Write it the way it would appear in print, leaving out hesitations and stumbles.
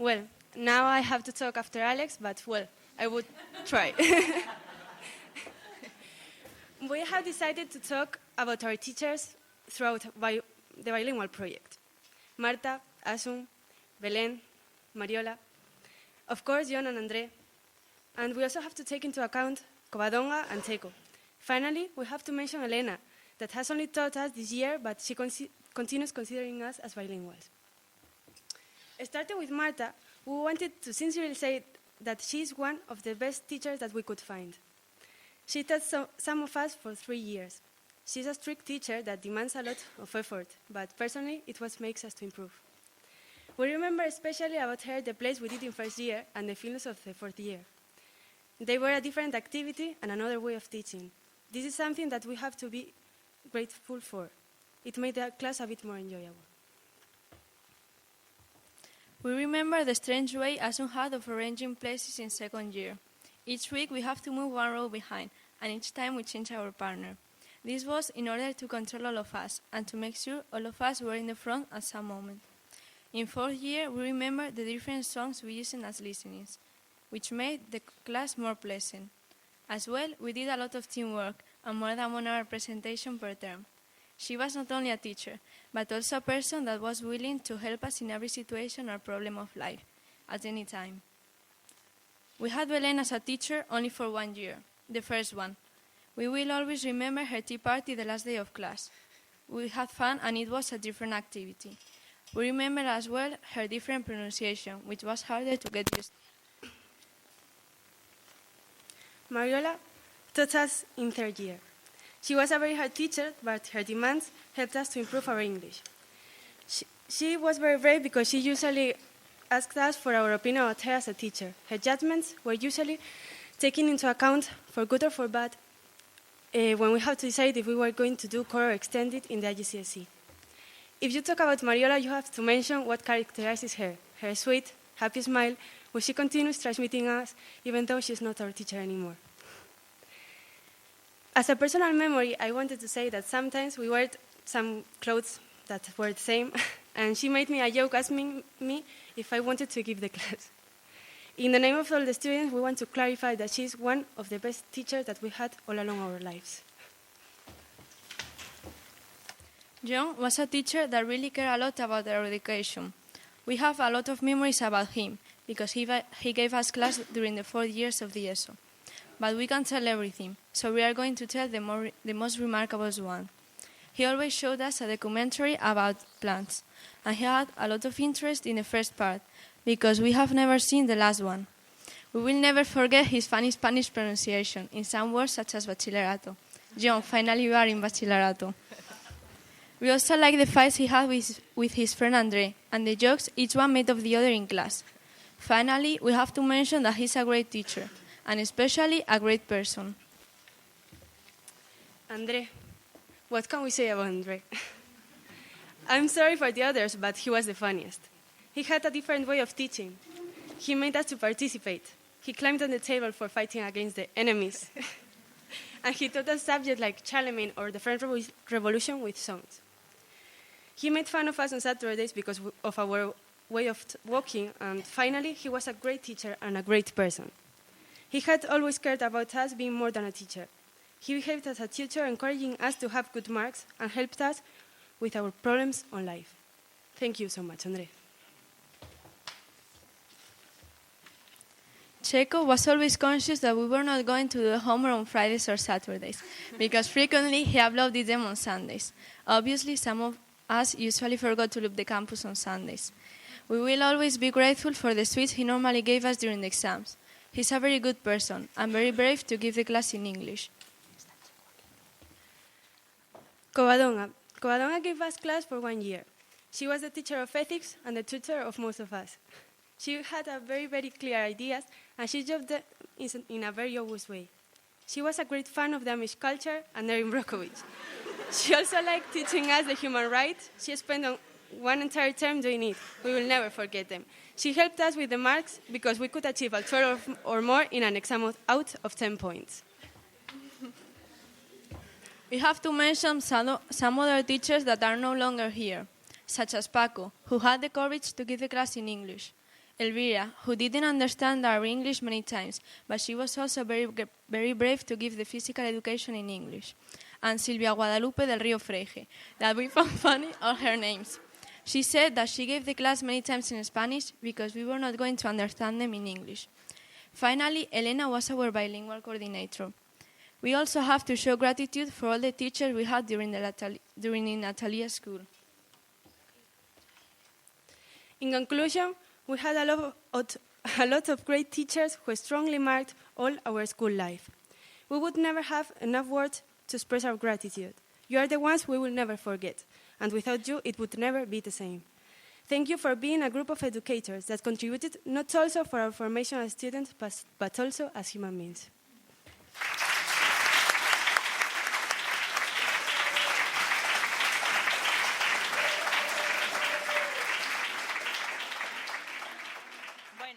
Well, now I have to talk after Alex, but well, I would try. We have decided to talk about our teachers throughout the bilingual project. Marta, Asun, Belén, Mariola, of course John and André, and we also have to take into account Covadonga and Checo. Finally, we have to mention Elena, that has only taught us this year, but she continues considering us as bilinguals. Starting with Marta, we wanted to sincerely say that she is one of the best teachers that we could find. She taught some of us for 3 years. She's a strict teacher that demands a lot of effort, but personally, it what makes us to improve. We remember especially about her the plays we did in first year and the films of the fourth year. They were a different activity and another way of teaching. This is something that we have to be grateful for. It made the class a bit more enjoyable. We remember the strange way Asun had of arranging places in second year. Each week we have to move one row behind, and each time we change our partner. This was in order to control all of us, and to make sure all of us were in the front at some moment. In fourth year, we remember the different songs we used as listenings, which made the class more pleasant. As well, we did a lot of teamwork, and more than 1 hour presentation per term. She was not only a teacher, but also a person that was willing to help us in every situation or problem of life, at any time. We had Belén as a teacher only for 1 year, the first one. We will always remember her tea party the last day of class. We had fun and it was a different activity. We remember as well her different pronunciation, which was harder to get used to. Mariola taught us in third year. She was a very hard teacher, but her demands helped us to improve our English. She was very brave because she usually asked us for our opinion about her as a teacher. Her judgments were usually taken into account for good or for bad when we have to decide if we were going to do core or extended in the IGCSE. If you talk about Mariola, you have to mention what characterizes her. Her sweet, happy smile, which she continues transmitting us even though she's not our teacher anymore. As a personal memory, I wanted to say that sometimes we wore some clothes that were the same, and she made me a joke asking me if I wanted to give the class. In the name of all the students, we want to clarify that she is one of the best teachers that we had all along our lives. John was a teacher that really cared a lot about our education. We have a lot of memories about him, because he gave us class during the 4 years of the ESO. But we can't tell everything, so we are going to tell the most remarkable one. He always showed us a documentary about plants, and he had a lot of interest in the first part, because we have never seen the last one. We will never forget his funny Spanish pronunciation in some words such as bachillerato. John, finally you are in bachillerato. We also like the fights he had with his friend André, and the jokes each one made of the other in class. Finally, we have to mention that he's a great teacher, and especially a great person. André. What can we say about André? I'm sorry for the others, but he was the funniest. He had a different way of teaching. He made us to participate. He climbed on the table for fighting against the enemies. And he taught us subjects like Charlemagne or the French Revolution with songs. He made fun of us on Saturdays because of our way of walking, and finally, he was a great teacher and a great person. He had always cared about us being more than a teacher. He behaved as a tutor, encouraging us to have good marks and helped us with our problems on life. Thank you so much, André. Checo was always conscious that we were not going to do homework on Fridays or Saturdays, because frequently he uploaded them on Sundays. Obviously, some of us usually forgot to leave the campus on Sundays. We will always be grateful for the sweets he normally gave us during the exams. He's a very good person and very brave to give the class in English. Covadonga. Covadonga gave us class for 1 year. She was the teacher of ethics and the tutor of most of us. She had a very, very clear ideas, and she judged them in a very obvious way. She was a great fan of the Amish culture and Erin Brockovich. She also liked teaching us the human rights. She spent one entire term doing it. We will never forget them. She helped us with the marks because we could achieve a 12 or more in an exam out of 10 points. We have to mention some other teachers that are no longer here, such as Paco, who had the courage to give the class in English. Elvira, who didn't understand our English many times, but she was also very brave to give the physical education in English. And Silvia Guadalupe del Río Freije, that we found funny all her names. She said that she gave the class many times in Spanish because we were not going to understand them in English. Finally, Elena was our bilingual coordinator. We also have to show gratitude for all the teachers we had during Natalia school. In conclusion, we had a lot of great teachers who strongly marked all our school life. We would never have enough words to express our gratitude. You are the ones we will never forget, and without you, it would never be the same. Thank you for being a group of educators that contributed not also for our formation as students, but also as human beings.